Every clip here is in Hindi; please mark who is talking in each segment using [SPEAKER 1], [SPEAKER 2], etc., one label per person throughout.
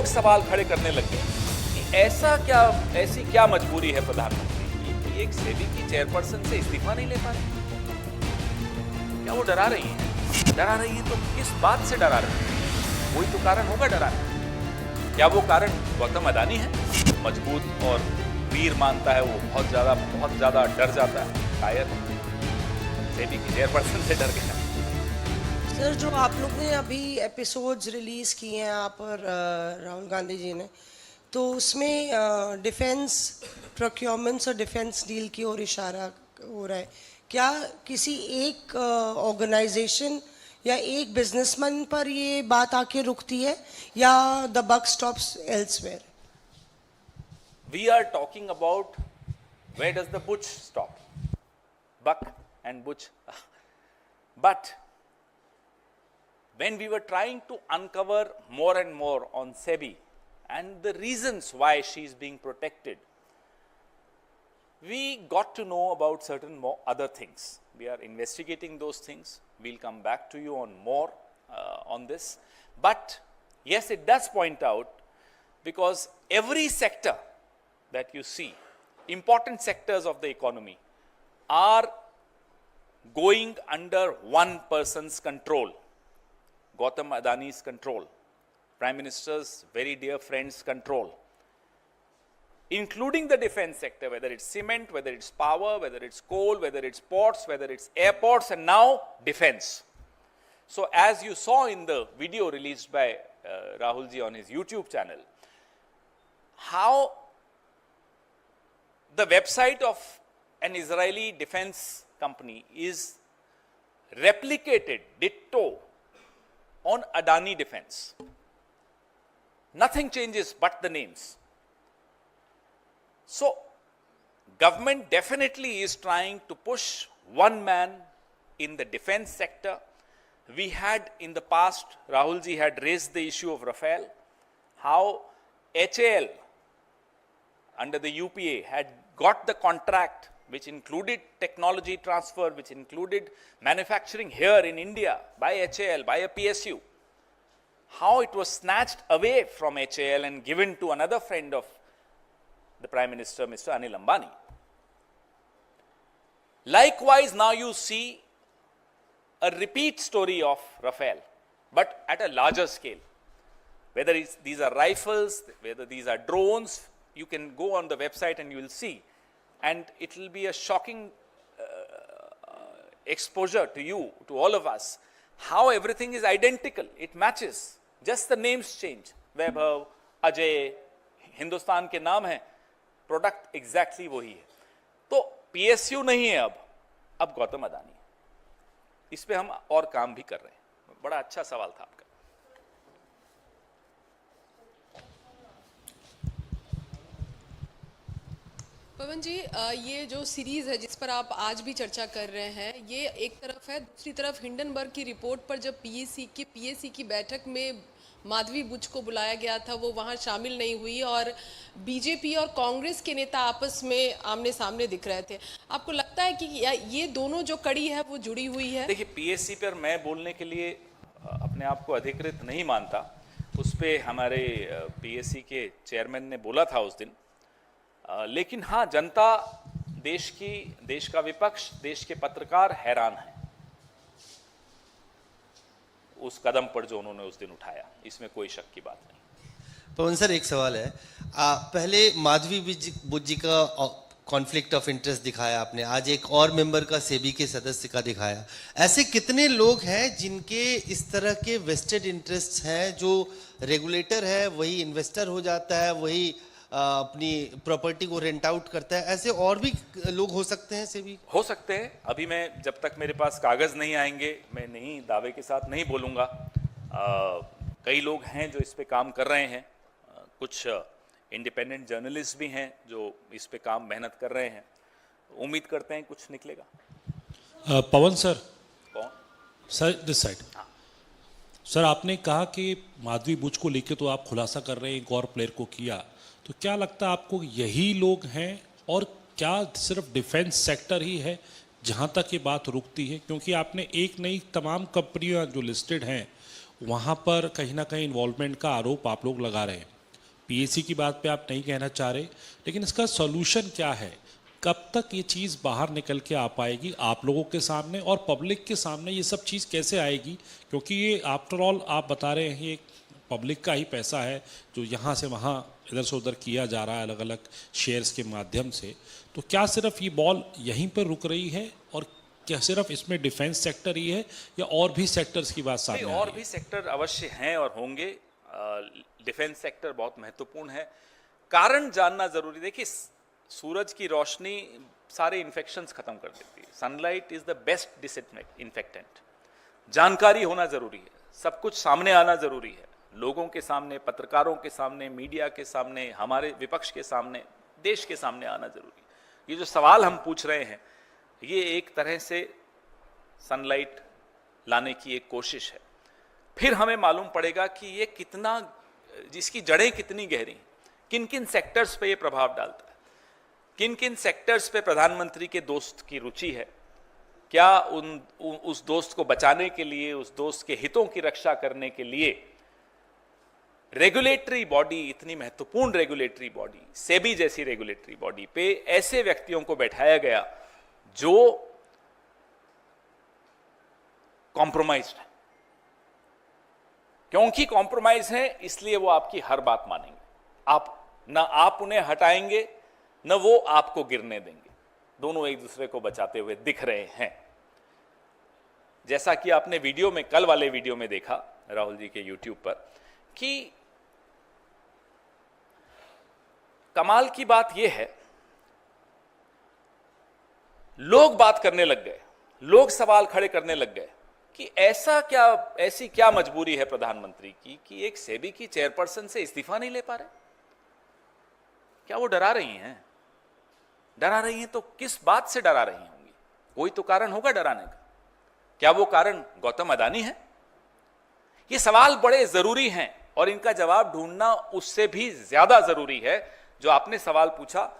[SPEAKER 1] लोग सवाल खड़े करने लग गए कि ऐसी क्या मजबूरी है प्रधानमंत्री की एक सेबी की चेयरपर्सन से इस्तीफा नहीं ले पा रहे? क्या वो डरा रही है? डरा रही है तो किस बात से डरा रही है? कोई तो कारण होगा डराने। क्या वो कारण गौतम अडानी है? मजबूत और वीर मानता है वो, बहुत ज्यादा डर जाता है, शायद सेबी की चेयरपर्सन से डर गया।
[SPEAKER 2] सर, जो आप लोग ने अभी एपिसोड्स रिलीज किए हैं आप और राहुल गांधी जी ने, तो उसमें डिफेंस प्रोक्योरमेंट्स और डिफेंस डील की ओर इशारा हो रहा है। क्या किसी एक ऑर्गेनाइजेशन या एक बिजनेसमैन पर ये बात आके रुकती है या the bus stops elsewhere?
[SPEAKER 1] We are talking about where does the buck stop? Buck and butch. But when we were trying to uncover more and more on SEBI and the reasons why she is being protected, we got to know about certain more other things. We are investigating those things. We'll come back to you on more on this. But yes, it does point out, because every sector that you see, important sectors of the economy, are going under one person's control, Gautam Adani's control, Prime Minister's very dear friend's control, including the defense sector, whether it's cement, whether it's power, whether it's coal, whether it's ports, whether it's airports, and now defense. So as you saw in the video released by Rahul ji on his YouTube channel, how the website of an Israeli defense company is replicated ditto on Adani Defense. Nothing changes but the names. So government definitely is trying to push one man in the defense sector. We had in the past, Rahul ji had raised the issue of Rafale, how HAL under the UPA had got the contract which included technology transfer, which included manufacturing here in India by HAL, by a PSU. How it was snatched away from HAL and given to another friend of the Prime Minister, Mr. Anil Ambani. Likewise, now you see a repeat story of Rafale, but at a larger scale. Whether these are rifles, whether these are drones, you can go on the website and you will see. And it will be a shocking exposure to you, to all of us, how everything is identical. It matches. Just the names change. Vaibhav, Ajay, Hindustan के नाम है, प्रोडक्ट एग्जैक्टली वही है. तो पीएसयू नहीं है अब गौतम अडानी. इस पे हम और काम भी कर रहे हैं. बड़ा अच्छा सवाल था आपका.
[SPEAKER 3] पवन जी, ये जो सीरीज है जिस पर आप आज भी चर्चा कर रहे हैं, ये एक तरफ है. दूसरी तरफ हिंडनबर्ग की रिपोर्ट पर जब पीएसी की बैठक में माधवी बुच को बुलाया गया था, वो वहां शामिल नहीं हुई और बीजेपी और कांग्रेस के नेता आपस में आमने सामने दिख रहे थे. आपको लगता है कि ये दोनों जो कड़ी है वो जुड़ी हुई है?
[SPEAKER 1] देखिए, पीएससी पर मैं बोलने के लिए अपने आप को अधिकृत नहीं मानता. उस पर हमारे पीएससी के चेयरमैन ने बोला था उस दिन. लेकिन हाँ, जनता, देश का विपक्ष, देश के पत्रकार हैरान हैं उस कदम पर जो उन्होंने उस दिन उठाया. इसमें कोई शक की बात नहीं.
[SPEAKER 4] पवन सर, एक सवाल है. पहले माधवी बुच जी का कॉन्फ्लिक्ट ऑफ इंटरेस्ट दिखाया आपने, आज एक और मेंबर का सेबी के सदस्य का दिखाया. ऐसे कितने लोग हैं जिनके इस तरह के वेस्टेड इंटरेस्ट हैं, जो रेगुलेटर है वही इन्वेस्टर हो जाता है, वही अपनी प्रॉपर्टी को रेंट आउट करता है? ऐसे और भी लोग हो सकते हैं, सेबी
[SPEAKER 1] हो सकते हैं. अभी मैं, जब तक मेरे पास कागज नहीं आएंगे, मैं नहीं दावे के साथ नहीं बोलूँगा. कई लोग हैं जो इस पे काम कर रहे हैं. कुछ इंडिपेंडेंट जर्नलिस्ट भी हैं जो इस पे काम मेहनत कर रहे हैं. उम्मीद करते हैं कुछ निकलेगा.
[SPEAKER 5] पवन सर.
[SPEAKER 1] कौन
[SPEAKER 5] सर? This side. सर, आपने कहा कि माधवी बुच को लेके तो आप खुलासा कर रहे हैं, एक और प्लेयर को किया, तो क्या लगता है आपको यही लोग हैं, और क्या सिर्फ डिफेंस सेक्टर ही है जहां तक ये बात रुकती है? क्योंकि आपने एक नहीं, तमाम कंपनियां जो लिस्टेड हैं वहाँ पर कहीं ना कहीं इन्वॉल्वमेंट का आरोप आप लोग लगा रहे हैं। पीएसी की बात पे आप नहीं कहना चाह रहे, लेकिन इसका सॉल्यूशन क्या है? कब तक ये चीज़ बाहर निकल के आ पाएगी आप लोगों के सामने और पब्लिक के सामने? ये सब चीज़ कैसे आएगी? क्योंकि ये आफ्टर ऑल आप बता रहे हैं ये पब्लिक का ही पैसा है जो यहाँ से वहाँ इधर से उधर किया जा रहा है अलग अलग शेयर्स के माध्यम से। तो क्या सिर्फ ये बॉल यहीं पर रुक रही है और क्या सिर्फ इसमें डिफेंस सेक्टर ही है या और भी सेक्टर्स की बात सामने
[SPEAKER 1] नहीं,
[SPEAKER 5] आ
[SPEAKER 1] और
[SPEAKER 5] रही
[SPEAKER 1] भी
[SPEAKER 5] है?
[SPEAKER 1] सेक्टर अवश्य हैं और होंगे। डिफेंस सेक्टर बहुत महत्वपूर्ण है। कारण जानना जरूरी। देखिए, सूरज की रोशनी सारे इन्फेक्शंस खत्म कर देती है। Sunlight is the best disinfectant. जानकारी होना जरूरी है, सब कुछ सामने आना जरूरी है, लोगों के सामने, पत्रकारों के सामने, मीडिया के सामने, हमारे विपक्ष के सामने, देश के सामने आना जरूरी है। ये जो सवाल हम पूछ रहे हैं ये एक तरह से सनलाइट लाने की एक कोशिश है। फिर हमें मालूम पड़ेगा कि ये कितना, जिसकी जड़ें कितनी गहरी हैं, किन किन सेक्टर्स पे ये प्रभाव डालता है, किन किन सेक्टर्स पे प्रधानमंत्री के दोस्त की रुचि है, क्या उस दोस्त को बचाने के लिए, उस दोस्त के हितों की रक्षा करने के लिए रेगुलेटरी बॉडी, इतनी महत्वपूर्ण रेगुलेटरी बॉडी, सेबी जैसी रेगुलेटरी बॉडी पे ऐसे व्यक्तियों को बैठाया गया जो कॉम्प्रोमाइज्ड है। क्योंकि कॉम्प्रोमाइज है इसलिए वो आपकी हर बात मानेंगे। आप उन्हें हटाएंगे न वो आपको गिरने देंगे। दोनों एक दूसरे को बचाते हुए दिख रहे हैं। जैसा कि आपने वीडियो में, कल वाले वीडियो में देखा राहुल जी के यूट्यूब पर, कि कमाल की बात यह है, लोग बात करने लग गए, लोग सवाल खड़े करने लग गए कि ऐसी क्या मजबूरी है प्रधानमंत्री की कि एक सेबी की चेयरपर्सन से इस्तीफा नहीं ले पा रहे? क्या वो डरा रही हैं? डरा रही हैं तो किस बात से डरा रही होंगी? कोई तो कारण होगा डराने का। क्या वो कारण गौतम अडानी है? ये सवाल बड़े जरूरी हैं और इनका जवाब ढूंढना उससे भी ज्यादा जरूरी है। जो आपने सवाल पूछा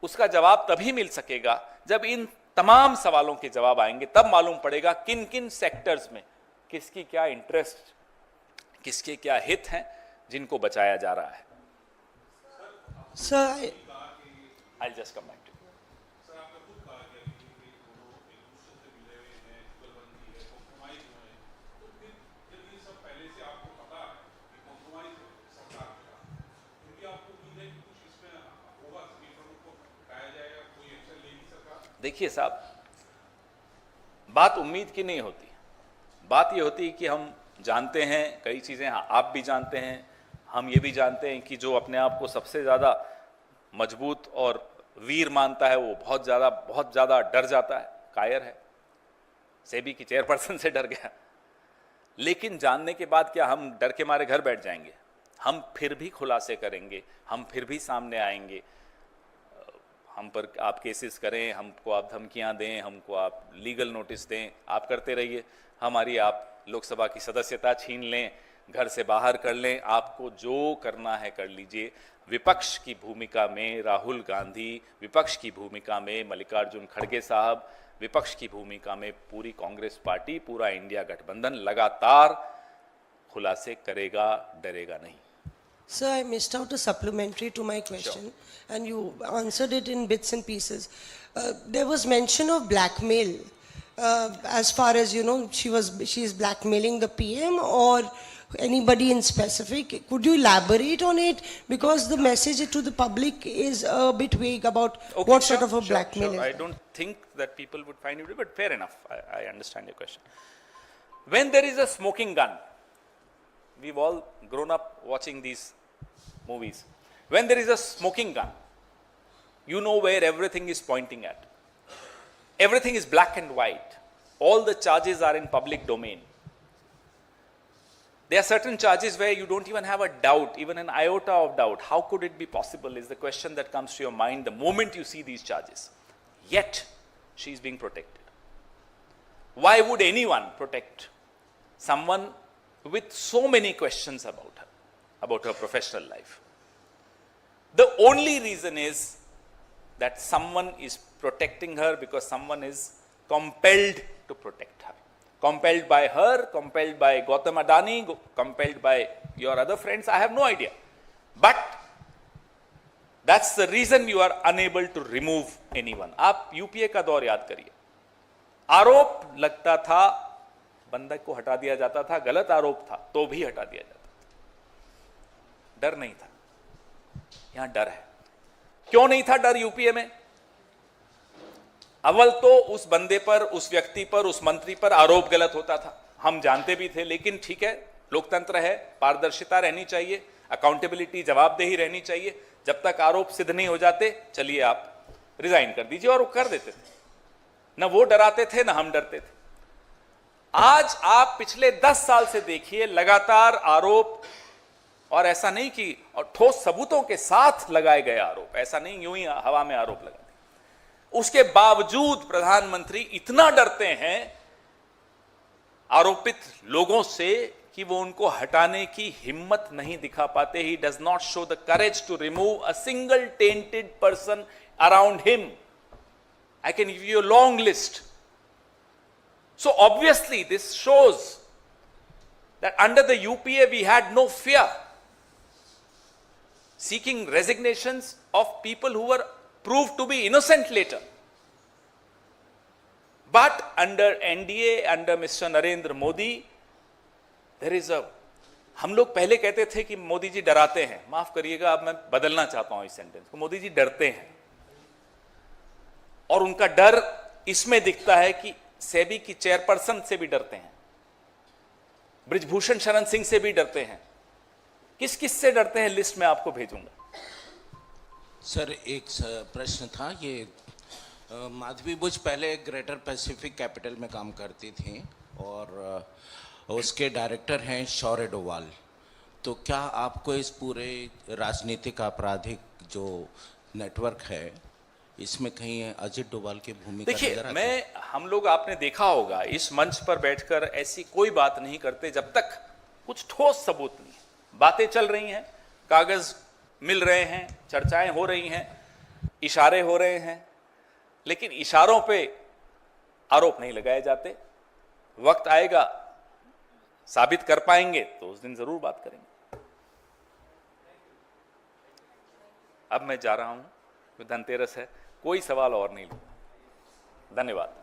[SPEAKER 1] उसका जवाब तभी मिल सकेगा जब इन तमाम सवालों के जवाब आएंगे, तब मालूम पड़ेगा किन किन सेक्टर्स में किसकी क्या इंटरेस्ट, किसके क्या हित हैं जिनको बचाया जा रहा है।
[SPEAKER 2] Sir,
[SPEAKER 1] I'll just come back to you. देखिए साहब, बात उम्मीद की नहीं होती, बात ये होती है कि हम जानते हैं कई चीजें, आप भी जानते हैं, हम ये भी जानते हैं कि जो अपने आप को सबसे ज्यादा मजबूत और वीर मानता है वो बहुत ज्यादा डर जाता है, कायर है। सेबी की चेयरपर्सन से डर गया। लेकिन जानने के बाद क्या हम डर के मारे घर बैठ जाएंगे? हम फिर भी खुलासे करेंगे, हम फिर भी सामने आएंगे। हम पर आप केसेस करें, हमको आप धमकियां दें, हमको आप लीगल नोटिस दें, आप करते रहिए। हमारी आप लोकसभा की सदस्यता छीन लें, घर से बाहर कर लें, आपको जो करना है कर लीजिए। विपक्ष की भूमिका में राहुल गांधी, विपक्ष की भूमिका में मल्लिकार्जुन खड़गे साहब, विपक्ष की भूमिका में पूरी कांग्रेस पार्टी, पूरा इंडिया गठबंधन लगातार खुलासे करेगा, डरेगा नहीं।
[SPEAKER 2] Sir, I missed out a supplementary to my question, and you answered it in bits and pieces. There was mention of blackmail, as far as you know, she is blackmailing the PM or anybody in specific. Could you elaborate on it, because the message to the public is a bit vague about what sort of a blackmail is
[SPEAKER 1] I
[SPEAKER 2] that?
[SPEAKER 1] don't think that people would find it, but fair enough. I understand your question. When there is a smoking gun, we've all grown up watching these movies. When there is a smoking gun, you know where everything is pointing at. Everything is black and white. All the charges are in public domain. There are certain charges where you don't even have a doubt, even an iota of doubt. How could it be possible is the question that comes to your mind the moment you see these charges. Yet, she is being protected. Why would anyone protect someone with so many questions about her professional life? The only reason is that someone is protecting her because someone is compelled to protect her. compelled by her, compelled by Gautam Adani, compelled by your other friends, I have no idea. But that's the reason you are unable to remove anyone. आप यूपीए का दौर याद करिए, आरोप लगता था, बंदक को हटा दिया जाता था, गलत आरोप था तो भी हटा दिया जाता था, डर नहीं था। यहां डर है। क्यों नहीं था डर यूपीए में? अव्वल तो उस बंदे पर, उस व्यक्ति पर, उस मंत्री पर आरोप गलत होता था, हम जानते भी थे, लेकिन ठीक है, लोकतंत्र है, पारदर्शिता रहनी चाहिए, अकाउंटेबिलिटी, जवाबदेही रहनी चाहिए। जब तक आरोप सिद्ध नहीं हो जाते, चलिए आप रिजाइन कर दीजिए, और वो कर देते थे। न वो डराते थे, न हम डरते थे। आज आप पिछले 10 साल से देखिए, लगातार आरोप, और ऐसा नहीं कि और ठोस सबूतों के साथ लगाए गए आरोप, ऐसा नहीं यूं ही हवा में आरोप लगाते। उसके बावजूद प्रधानमंत्री इतना डरते हैं आरोपित लोगों से कि वो उनको हटाने की हिम्मत नहीं दिखा पाते। He does not show the courage to remove a single tainted person around him. I can give you a long list. So obviously this shows that under the UPA we had no fear seeking resignations of people who were proved to be innocent later. But under NDA, under Mr. Narendra Modi, there is a, हम लोग पहले कहते थे कि मोदी जी डराते हैं, माफ करिएगा अब मैं बदलना चाहता हूं इस सेंटेंस को, मोदी जी डरते हैं। और उनका डर इसमें दिखता है कि सेबी की चेयरपर्सन से भी डरते हैं, बृजभूषण शरण सिंह से भी डरते हैं। किस किस से डरते हैं लिस्ट में आपको भेजूंगा।
[SPEAKER 6] सर एक प्रश्न था, ये माधवी बुच पहले ग्रेटर पैसिफिक कैपिटल में काम करती थी और उसके डायरेक्टर हैं शौर्य डोवाल। तो क्या आपको इस पूरे राजनीतिक आपराधिक जो नेटवर्क है इसमें कहीं अजित डोभाल की भूमिका
[SPEAKER 1] देखिए,
[SPEAKER 6] नजर आती है?
[SPEAKER 1] हम लोग आपने देखा होगा इस मंच पर बैठकर ऐसी कोई बात नहीं करते जब तक कुछ ठोस सबूत नहीं। बातें चल रही हैं, कागज मिल रहे हैं, चर्चाएं हो रही हैं, इशारे हो रहे हैं, लेकिन इशारों पे आरोप नहीं लगाए जाते। वक्त आएगा, साबित कर पाएंगे तो उस दिन जरूर बात करेंगे। अब मैं जा रहा हूं, धनतेरस है, कोई सवाल और नहीं लूंगा। धन्यवाद।